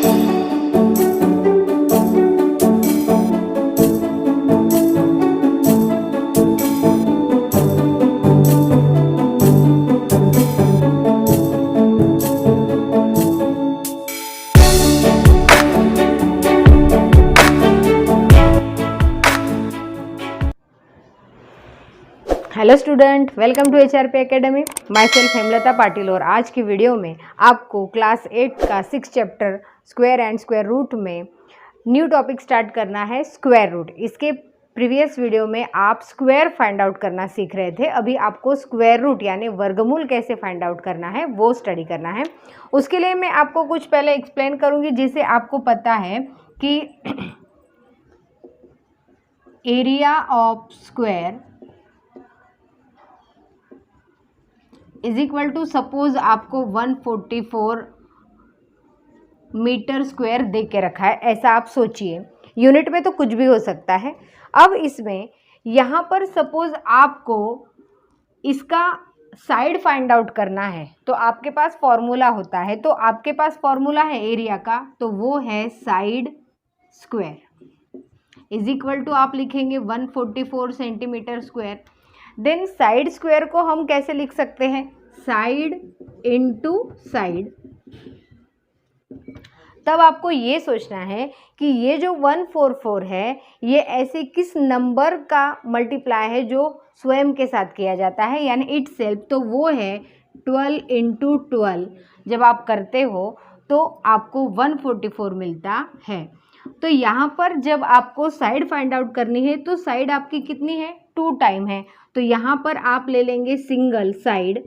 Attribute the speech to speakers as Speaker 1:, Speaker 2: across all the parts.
Speaker 1: Hello student, welcome to HRP academy. Myself Hemlata Patil. और आज की वीडियो में आपको क्लास 8 का 6 chapter square and square root में न्यू टॉपिक स्टार्ट करना है, स्क्वायर रूट। इसके प्रीवियस वीडियो में आप स्क्वायर फाइंड आउट करना सीख रहे थे। अभी आपको स्क्वायर रूट यानी वर्गमूल कैसे फाइंड आउट करना है वो स्टडी करना है। उसके लिए मैं आपको कुछ पहले एक्सप्लेन करूँगी, जिससे आपको पता है कि area of square is equal to, suppose आपको 144 मीटर स्क्वायर दे के रखा है, ऐसा आप सोचिए। यूनिट में तो कुछ भी हो सकता है। अब इसमें यहाँ पर सपोज आपको इसका साइड फाइंड आउट करना है, तो आपके पास फॉर्मूला होता है। तो आपके पास फॉर्मूला है एरिया का, तो वो है side square is equal to, आप लिखेंगे 144 centimeter square. Then side square को हम कैसे लिख सकते हैं, साइड इनटू साइड। तब आपको ये सोचना है कि ये जो 144 है, ये ऐसे किस नंबर का मल्टीप्लाई है जो स्वयं के साथ किया जाता है, यानी इट सेल्फ। तो वो है 12 इंटू 12। जब आप करते हो तो आपको 144 मिलता है। तो यहाँ पर जब आपको साइड फाइंड आउट करनी है, तो साइड आपकी कितनी है, 2 टाइम है। तो यहाँ पर आप ले लेंगे single side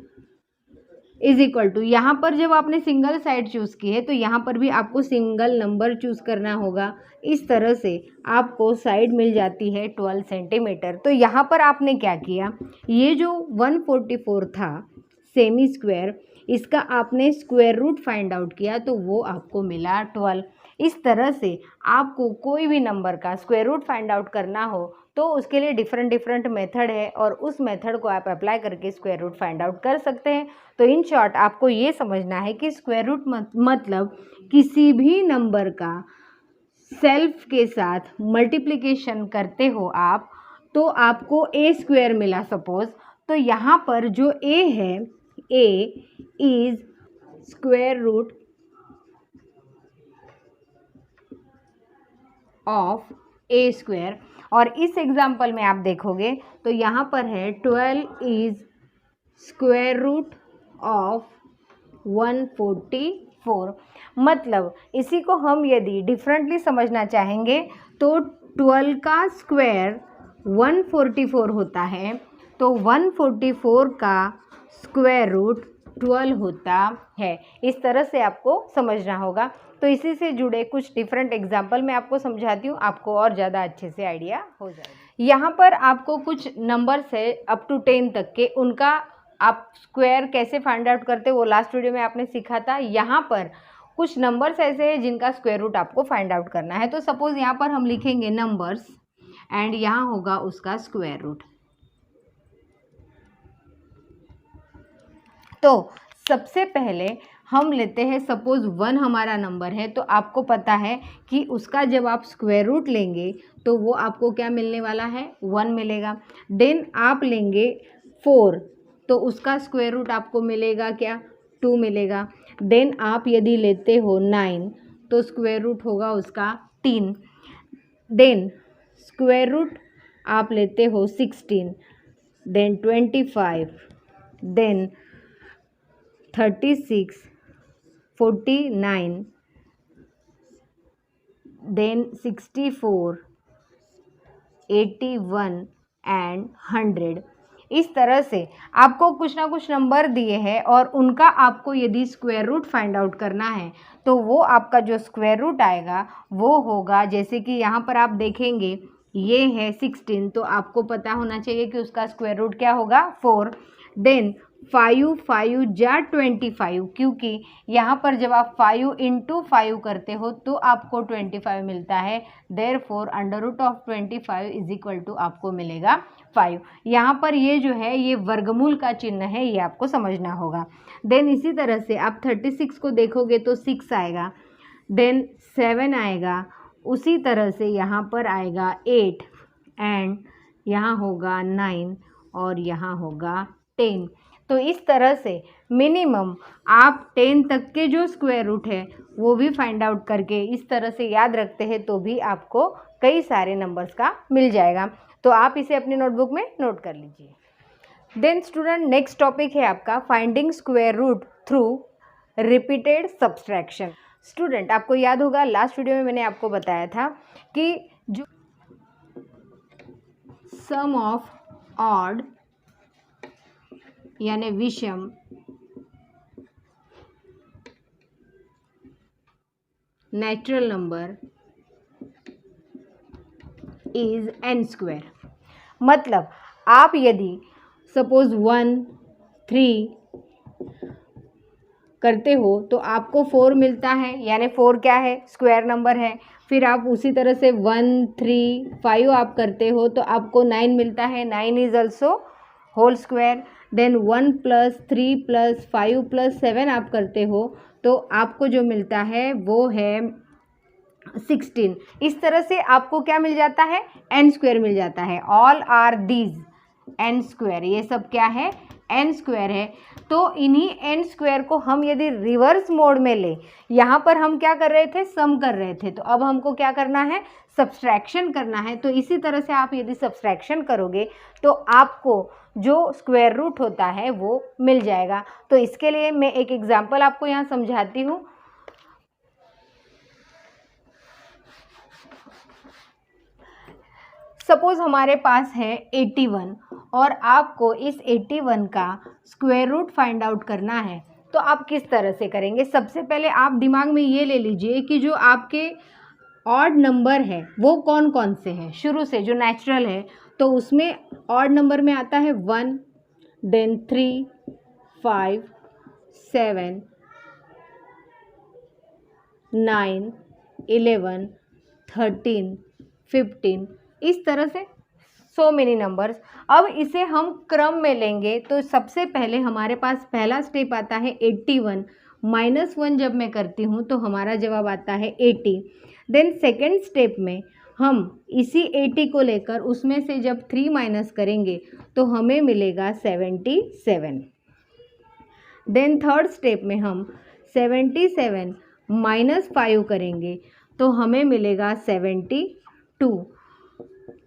Speaker 1: is equal to, यहाँ पर जब आपने सिंगल साइड चूज़ की है तो यहाँ पर भी आपको सिंगल नंबर चूज़ करना होगा। इस तरह से आपको साइड मिल जाती है 12 सेंटीमीटर। तो यहाँ पर आपने क्या किया, ये जो 144 था सेमी स्क्वायर, इसका आपने स्क्वायर रूट फाइंड आउट किया, तो वो आपको मिला 12। इस तरह से आपको कोई भी नंबर का स्क्वायर रूट फाइंड आउट करना हो तो उसके लिए डिफरेंट मेथड है, और उस मेथड को आप अप्लाई करके स्क्वायर रूट फाइंड आउट कर सकते हैं। तो इन शॉर्ट आपको ये समझना है कि स्क्वायर रूट मतलब किसी भी नंबर का सेल्फ के साथ मल्टीप्लिकेशन करते हो आप, तो आपको ए स्क्वायर मिला सपोज। तो यहाँ पर जो ए है, A is square root of A square. और इस एग्जाम्पल में आप देखोगे तो यहाँ पर है 12 इज स्क्वायर रूट ऑफ 144। मतलब इसी को हम यदि डिफरेंटली समझना चाहेंगे तो 12 का स्क्वायर 144 होता है, तो 144 का स्क्वायर रूट 12 होता है। इस तरह से आपको समझना होगा। तो इसी से जुड़े कुछ डिफरेंट एग्जाम्पल मैं आपको समझाती हूँ, आपको और ज़्यादा अच्छे से आइडिया हो जाएगा। यहाँ पर आपको कुछ नंबर्स है अप टू 10 तक के, उनका आप स्क्वायर कैसे फाइंड आउट करते वो लास्ट वीडियो में आपने सीखा था। यहाँ पर कुछ नंबर्स ऐसे हैं जिनका स्क्वायर रूट आपको फाइंड आउट करना है। तो सपोज यहाँ पर हम लिखेंगे नंबर्स एंड यहाँ होगा उसका स्क्वायर रूट। तो सबसे पहले हम लेते हैं, सपोज 1 हमारा नंबर है, तो आपको पता है कि उसका जब आप स्क्वायर रूट लेंगे तो वो आपको क्या मिलने वाला है, 1 मिलेगा। देन आप लेंगे 4, तो उसका स्क्वायर रूट आपको मिलेगा क्या, 2 मिलेगा। देन आप यदि लेते हो 9, तो स्क्वायर रूट होगा उसका 3। देन स्क्वायर रूट आप लेते हो 16, देन 25, देन 36, 49, देन 64, 81 एंड 100। इस तरह से आपको कुछ ना कुछ नंबर दिए हैं और उनका आपको यदि स्क्वायर रूट फाइंड आउट करना है, तो वो आपका जो स्क्वायर रूट आएगा वो होगा, जैसे कि यहाँ पर आप देखेंगे ये है 16, तो आपको पता होना चाहिए कि उसका स्क्वायर रूट क्या होगा, 4। देन 5 जा 25, क्योंकि यहाँ पर जब आप 5 इंटू 5 करते हो तो आपको 25 मिलता है। Therefore under root of 25 is equal to आपको मिलेगा 5। यहाँ पर ये जो है ये वर्गमूल का चिन्ह है, ये आपको समझना होगा। देन इसी तरह से आप 36 को देखोगे तो 6 आएगा। देन 7 आएगा, उसी तरह से यहाँ पर आएगा 8 एंड यहाँ होगा 9 और यहाँ होगा 10। तो इस तरह से मिनिमम आप 10 तक के जो स्क्वायर रूट है वो भी फाइंड आउट करके इस तरह से याद रखते हैं तो भी आपको कई सारे नंबर्स का मिल जाएगा। तो आप इसे अपनी नोटबुक में नोट कर लीजिए। देन स्टूडेंट नेक्स्ट टॉपिक है आपका finding square root through repeated subtraction. Student आपको याद होगा लास्ट वीडियो में मैंने आपको बताया था कि जो सम ऑफ ऑड यानी विषम natural number is n square. मतलब आप यदि सपोज 1 3 करते हो तो आपको 4 मिलता है, यानी 4 क्या है, स्क्वायर नंबर है। फिर आप उसी तरह से 1 3 5 आप करते हो तो आपको 9 मिलता है, 9 is also whole square. Then 1 + 3 + 5 + 7 आप करते हो तो आपको जो मिलता है वो है 16। इस तरह से आपको क्या मिल जाता है, n स्क्वायर मिल जाता है। All are these n square, ये सब क्या है, n स्क्वायर है। तो इन्हीं n स्क्वायर को हम यदि रिवर्स मोड में ले, यहाँ पर हम क्या कर रहे थे, सम कर रहे थे, तो अब हमको क्या करना है, सब्सट्रैक्शन करना है। तो इसी तरह से आप यदि सब्सट्रैक्शन करोगे तो आपको जो स्क्वायर रूट होता है वो मिल जाएगा। तो इसके लिए मैं एक एग्जाम्पल आपको यहाँ समझाती हूँ। सपोज हमारे पास है 81 और आपको इस 81 का स्क्वायर रूट फाइंड आउट करना है। तो आप किस तरह से करेंगे, सबसे पहले आप दिमाग में ये ले लीजिए कि जो आपके ऑड नंबर है वो कौन कौन से हैं। शुरू से जो नेचुरल है तो उसमें ऑड नंबर में आता है 1, देन 3 5 7 9 11 13 15, इस तरह से सो मेनी नंबर्स। अब इसे हम क्रम में लेंगे तो सबसे पहले हमारे पास पहला स्टेप आता है 81 -1 जब मैं करती हूँ तो हमारा जवाब आता है 80। देन सेकेंड स्टेप में हम इसी 80 को लेकर उसमें से जब 3 माइनस करेंगे तो हमें मिलेगा 77। देन थर्ड स्टेप में हम 77 -5 करेंगे तो हमें मिलेगा 72।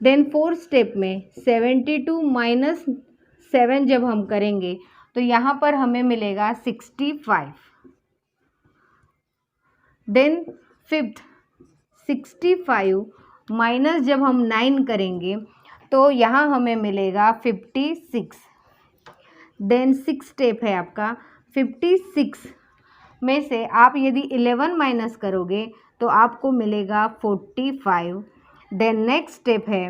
Speaker 1: देन फोर्थ स्टेप में 72 - 7 जब हम करेंगे तो यहाँ पर हमें मिलेगा 65। देन फिफ्थ 65 माइनस जब हम 9 करेंगे तो यहाँ हमें मिलेगा 56। देन 6 स्टेप है आपका, 56 में से आप यदि 11 माइनस करोगे तो आपको मिलेगा 45। देन नेक्स्ट स्टेप है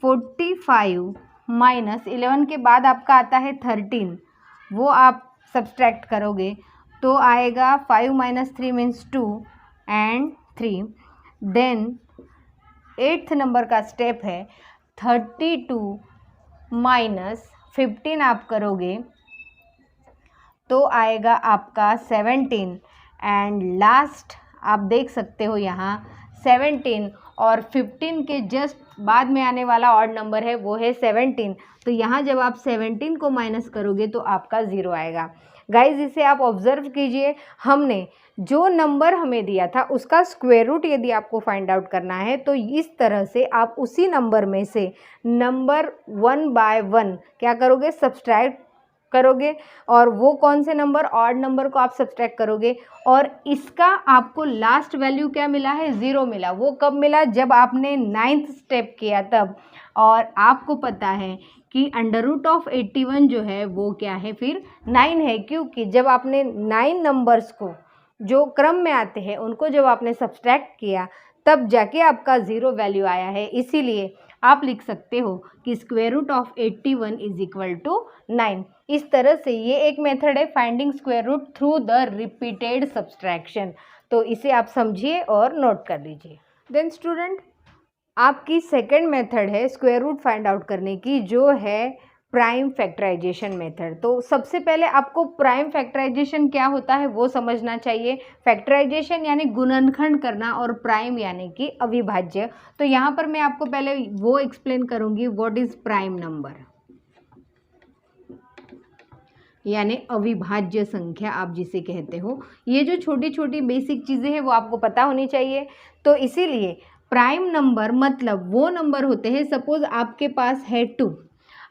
Speaker 1: 45 - 11 के बाद आपका आता है 13, वो आप सब्सट्रैक्ट करोगे तो आएगा 5 - 3 means 2 and 3। Then 8th number का स्टेप है 32 - 15 आप करोगे तो आएगा आपका 17 एंड लास्ट आप देख सकते हो यहाँ 17 और 15 के जस्ट बाद में आने वाला ऑड नंबर है वो है 17। तो यहाँ जब आप 17 को माइनस करोगे तो आपका 0 आएगा। गाइज इसे आप ऑब्जर्व कीजिए, हमने जो नंबर हमें दिया था उसका स्क्वायर रूट यदि आपको फाइंड आउट करना है तो इस तरह से आप उसी नंबर में से नंबर 1 बाय 1 क्या करोगे, सब्सट्रैक्ट करोगे, और वो कौन से नंबर, ऑड नंबर को आप सब्सट्रैक्ट करोगे। और इसका आपको लास्ट वैल्यू क्या मिला है, 0 मिला। वो कब मिला, जब आपने 9th स्टेप किया तब। और आपको पता है कि √81 जो है वो क्या है, फिर 9 है, क्योंकि जब आपने 9 नंबर्स को जो क्रम में आते हैं उनको जब आपने सब्सट्रैक्ट किया तब जाके आपका 0 वैल्यू आया है। इसीलिए आप लिख सकते हो कि √81 = 9। इस तरह से ये एक मेथड है finding square root through the repeated subtraction. तो इसे आप समझिए और नोट कर लीजिए। देन स्टूडेंट आपकी सेकंड मेथड है स्क्वायर रूट फाइंड आउट करने की, जो है प्राइम फैक्टराइजेशन मेथड। तो सबसे पहले आपको प्राइम फैक्टराइजेशन क्या होता है वो समझना चाहिए। फैक्टराइजेशन यानी गुणनखंड करना और प्राइम यानी कि अविभाज्य। तो यहाँ पर मैं आपको पहले वो एक्सप्लेन करूँगी व्हाट इज़ प्राइम नंबर, यानी अविभाज्य संख्या आप जिसे कहते हो। ये जो छोटी छोटी बेसिक चीज़ें हैं वो आपको पता होनी चाहिए। तो इसीलिए प्राइम नंबर मतलब वो नंबर होते हैं, सपोज आपके पास है 2।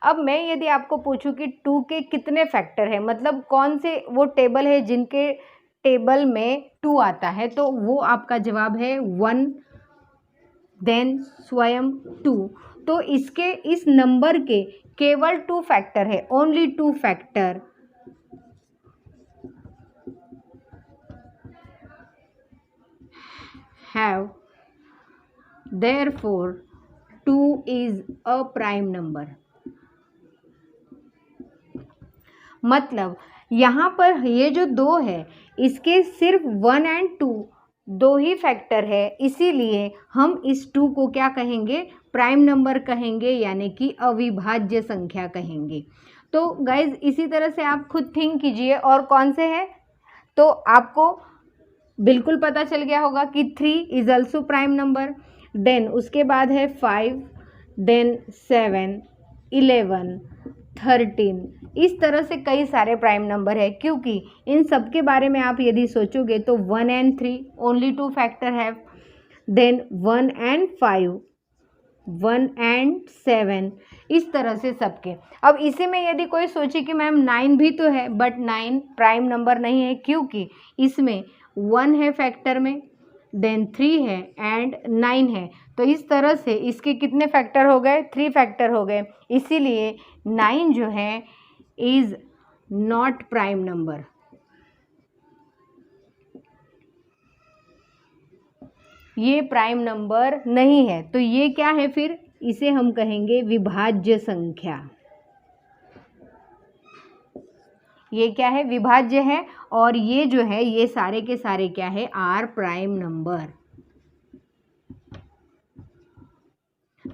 Speaker 1: अब मैं यदि आपको पूछूं कि 2 के कितने फैक्टर हैं, मतलब कौन से वो टेबल है जिनके टेबल में 2 आता है, तो वो आपका जवाब है 1 देन स्वयं 2। तो इसके इस नंबर के केवल 2 फैक्टर है, only 2 factor have, therefore 2 is a prime number। मतलब यहाँ पर ये जो 2 है इसके सिर्फ 1 और 2 दो ही फैक्टर है, इसीलिए हम इस 2 को क्या कहेंगे, प्राइम नंबर कहेंगे, यानी कि अविभाज्य संख्या कहेंगे। तो गाइज इसी तरह से आप खुद थिंक कीजिए और कौन से हैं, तो आपको बिल्कुल पता चल गया होगा कि 3 इज ऑल्सो प्राइम नंबर। देन उसके बाद है 5, देन 7, 11, 13, इस तरह से कई सारे प्राइम नंबर है। क्योंकि इन सब के बारे में आप यदि सोचोगे तो 1 और 3 ओनली 2 फैक्टर है, देन 1 और 5, 1 और 7, इस तरह से सबके। अब इसी में यदि कोई सोचे कि मैम 9 भी तो है, बट 9 प्राइम नंबर नहीं है क्योंकि इसमें 1 है फैक्टर में, देन 3 है एंड 9 है। तो इस तरह से इसके कितने फैक्टर हो गए, 3 फैक्टर हो गए, इसीलिए 9 जो है इज नॉट प्राइम नंबर। ये प्राइम नंबर नहीं है। तो ये क्या है फिर, इसे हम कहेंगे विभाज्य संख्या। ये क्या है, विभाज्य है। और ये जो है ये सारे के सारे क्या है, आर प्राइम नंबर।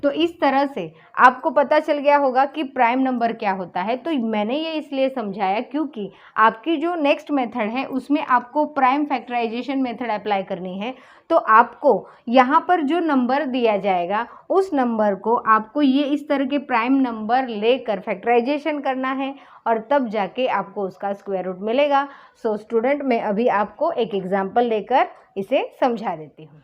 Speaker 1: तो इस तरह से आपको पता चल गया होगा कि प्राइम नंबर क्या होता है। तो मैंने ये इसलिए समझाया क्योंकि आपकी जो नेक्स्ट मेथड है उसमें आपको प्राइम फैक्टराइजेशन मेथड अप्लाई करनी है। तो आपको यहाँ पर जो नंबर दिया जाएगा उस नंबर को आपको ये इस तरह के प्राइम नंबर लेकर फैक्टराइजेशन करना है और तब जाके आपको उसका स्क्वायर रूट मिलेगा। सो स्टूडेंट, मैं अभी आपको एक एग्जाम्पल लेकर इसे समझा देती हूँ।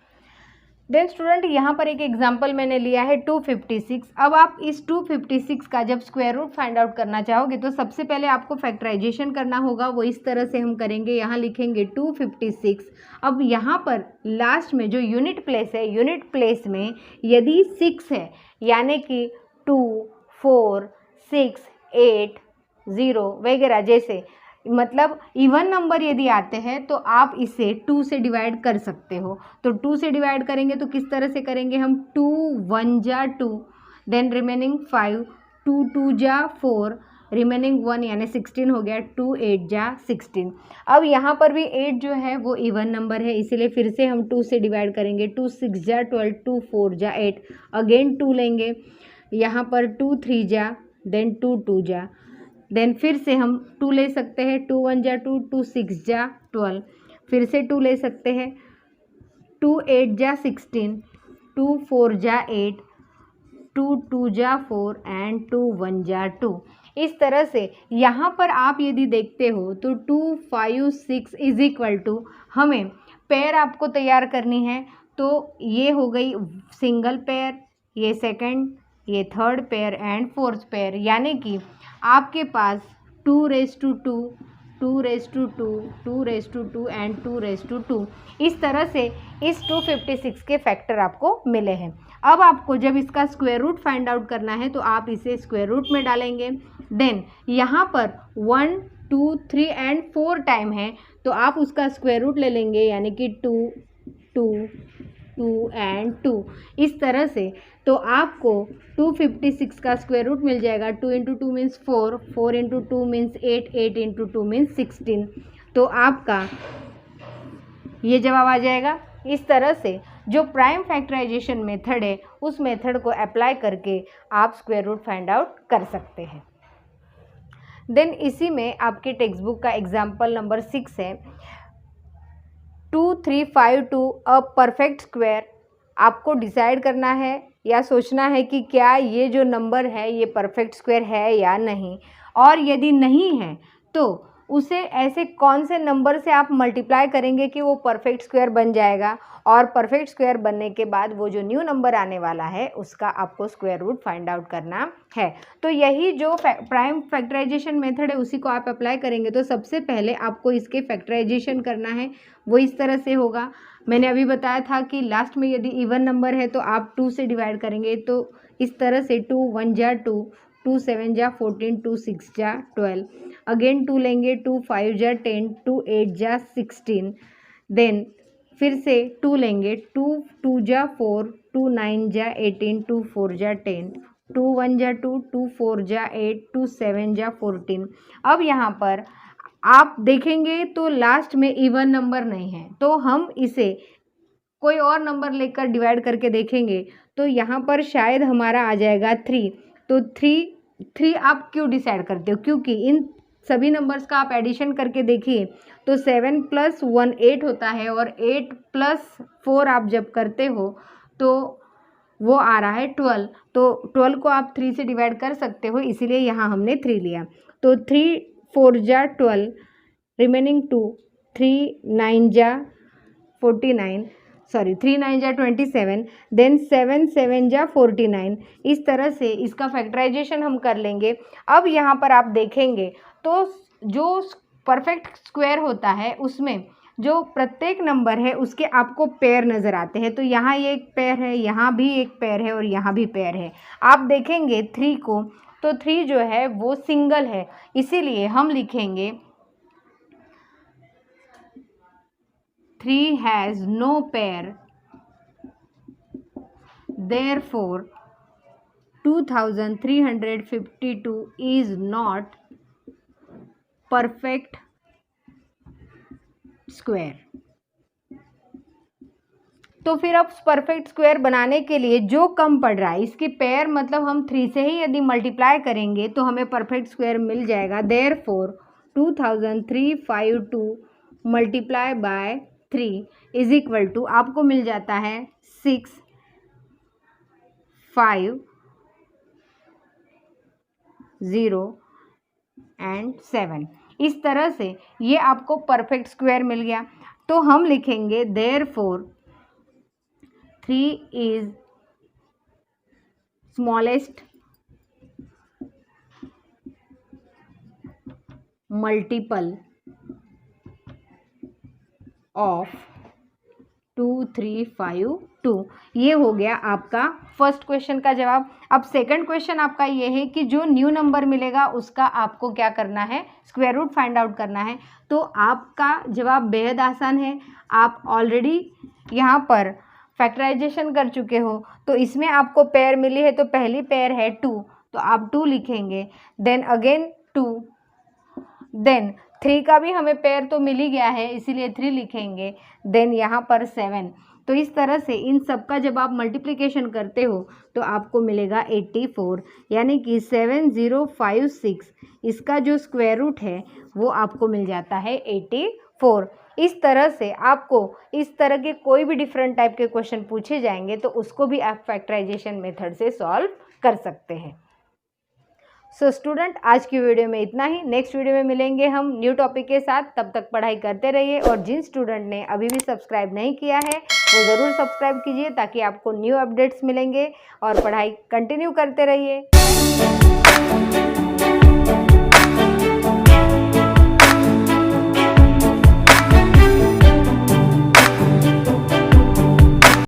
Speaker 1: देन स्टूडेंट, यहाँ पर एक एग्जाम्पल मैंने लिया है 256। अब आप इस 256 का जब स्क्वायर रूट फाइंड आउट करना चाहोगे तो सबसे पहले आपको फैक्टराइजेशन करना होगा। वो इस तरह से हम करेंगे, यहाँ लिखेंगे 256। अब यहाँ पर लास्ट में जो यूनिट प्लेस है, यूनिट प्लेस में यदि 6 है यानी कि 2, 4, 6, 8, 0 वगैरह, जैसे मतलब इवन नंबर यदि आते हैं तो आप इसे 2 से डिवाइड कर सकते हो। तो 2 से डिवाइड करेंगे तो किस तरह से करेंगे हम, 2 1 जा 2, देन रिमेनिंग 5, 2 2 जा 4, रिमेनिंग 1 यानी 16 हो गया, 2 8 जा 16। अब यहाँ पर भी 8 जो है वो इवन नंबर है, इसीलिए फिर से हम 2 से डिवाइड करेंगे, 2 6 जा 12, 2 4 जा 8, अगेन 2 लेंगे, यहाँ पर 2 3 जा, देन 2 2 जा, देन फिर से हम 2 ले सकते हैं, 2 1 जा 2, 2 6 जा 12, फिर से 2 ले सकते हैं, 2 8 जा 16, 2 4 जा 8, 2 2 जा 4 एंड 2 1 जा 2। इस तरह से यहाँ पर आप यदि देखते हो तो 2 5 6 इज इक्वल टू, हमें पेयर आपको तैयार करनी है। तो ये हो गई सिंगल पेयर, ये सेकंड, ये third pair and fourth pair, यानी कि आपके पास 2:2, 2:2, 2:2 एंड 2:2। इस तरह से इस 256 के फैक्टर आपको मिले हैं। अब आपको जब इसका स्क्वायर रूट फाइंड आउट करना है तो आप इसे स्क्वायर रूट में डालेंगे। देन यहाँ पर 1 2 3 एंड 4 टाइम है तो आप उसका स्क्वायर रूट ले लेंगे, यानी कि 2 2 2 एंड 2। इस तरह से तो आपको 256 का स्क्वायर रूट मिल जाएगा। 2 × 2 मीन्स 4, 4 × 2 मीन्स 8, 8 × 2 मीन्स 16। तो आपका ये जवाब आ जाएगा। इस तरह से जो प्राइम फैक्टराइजेशन मेथड है उस मेथड को अप्लाई करके आप स्क्वायर रूट फाइंड आउट कर सकते हैं। देन इसी में आपके टेक्स्ट बुक का एग्जाम्पल नंबर 6 है 2352 अ परफेक्ट स्क्वायर। आपको डिसाइड करना है या सोचना है कि क्या ये जो नंबर है ये परफेक्ट स्क्वायर है या नहीं, और यदि नहीं है तो उसे ऐसे कौन से नंबर से आप मल्टीप्लाई करेंगे कि वो परफेक्ट स्क्वायर बन जाएगा, और परफेक्ट स्क्वायर बनने के बाद वो जो न्यू नंबर आने वाला है उसका आपको स्क्वायर रूट फाइंड आउट करना है। तो यही जो प्राइम फैक्टराइजेशन मेथड है उसी को आप अप्लाई करेंगे। तो सबसे पहले आपको इसके फैक्टराइजेशन करना है, वो इस तरह से होगा। मैंने अभी बताया था कि लास्ट में यदि इवन नंबर है तो आप 2 से डिवाइड करेंगे, तो इस तरह से 2 1 जा 2, 2 7 जा 14, 2 6 जा 12, अगेन 2 लेंगे, 2 5 जा 10, 2 8 जा 16, देन फिर से 2 लेंगे, 2 2 जा 4, 2 9 जा 18, 2 4 जा 10, 2 1 जा 2, 2 4 जा 8, 2 7 जा 14। अब यहाँ पर आप देखेंगे तो लास्ट में इवन नंबर नहीं है, तो हम इसे कोई और नंबर लेकर डिवाइड करके देखेंगे तो यहाँ पर शायद हमारा आ जाएगा 3। तो 3 आप क्यों डिसाइड करते हो? क्योंकि इन सभी नंबर्स का आप एडिशन करके देखिए तो 7 + 1 8 होता है, और 8 + 4 आप जब करते हो तो वो आ रहा है 12। तो 12 को आप 3 से डिवाइड कर सकते हो, इसीलिए यहाँ हमने 3 लिया। तो 3 4 जा 12, रिमेनिंग 2, 3 9 जा 49, सॉरी 3 9 जा 27, देन 7 7 जा 49। इस तरह से इसका फैक्टराइजेशन हम कर लेंगे। अब यहाँ पर आप देखेंगे तो जो परफेक्ट स्क्वायर होता है उसमें जो प्रत्येक नंबर है उसके आपको पेयर नज़र आते हैं। तो यहाँ ये एक पेयर है, यहाँ भी एक पेयर है और यहाँ भी पेयर है। आप देखेंगे 3 को, तो 3 जो है वो सिंगल है, इसीलिए हम लिखेंगे 3 has no pair, therefore 2352 is not perfect square. तो फिर अब परफेक्ट स्क्वायर बनाने के लिए जो कम पड़ रहा है इसकी पेयर, मतलब हम 3 से ही यदि मल्टीप्लाई करेंगे तो हमें परफेक्ट स्क्वायर मिल जाएगा। Therefore 2352 multiply by 3 is equal to आपको मिल जाता है 6 5 0 एंड 7। इस तरह से ये आपको परफेक्ट स्क्वायर मिल गया। तो हम लिखेंगे therefore 3 is smallest multiple of 2352। ये हो गया आपका फर्स्ट क्वेश्चन का जवाब। अब सेकंड क्वेश्चन आपका ये है कि जो न्यू नंबर मिलेगा उसका आपको क्या करना है, स्क्वायर रूट फाइंड आउट करना है। तो आपका जवाब बेहद आसान है, आप ऑलरेडी यहाँ पर फैक्टराइजेशन कर चुके हो। तो इसमें आपको पेयर मिली है, तो पहली पेयर है 2, तो आप 2 लिखेंगे, देन अगेन 2, देन 3 का भी हमें पेयर तो मिल ही गया है इसीलिए 3 लिखेंगे, देन यहाँ पर 7। तो इस तरह से इन सब का जब आप मल्टीप्लिकेशन करते हो तो आपको मिलेगा 84, यानी कि 7056। इसका जो स्क्वायर रूट है वो आपको मिल जाता है 84। इस तरह से आपको इस तरह के कोई भी डिफरेंट टाइप के क्वेश्चन पूछे जाएंगे तो उसको भी आप फैक्टराइजेशन मेथड से सॉल्व कर सकते हैं। सो स्टूडेंट, आज की वीडियो में इतना ही। नेक्स्ट वीडियो में मिलेंगे हम न्यू टॉपिक के साथ। तब तक पढ़ाई करते रहिए, और जिन स्टूडेंट ने अभी भी सब्सक्राइब नहीं किया है वो ज़रूर सब्सक्राइब कीजिए ताकि आपको न्यू अपडेट्स मिलेंगे, और पढ़ाई कंटिन्यू करते रहिए।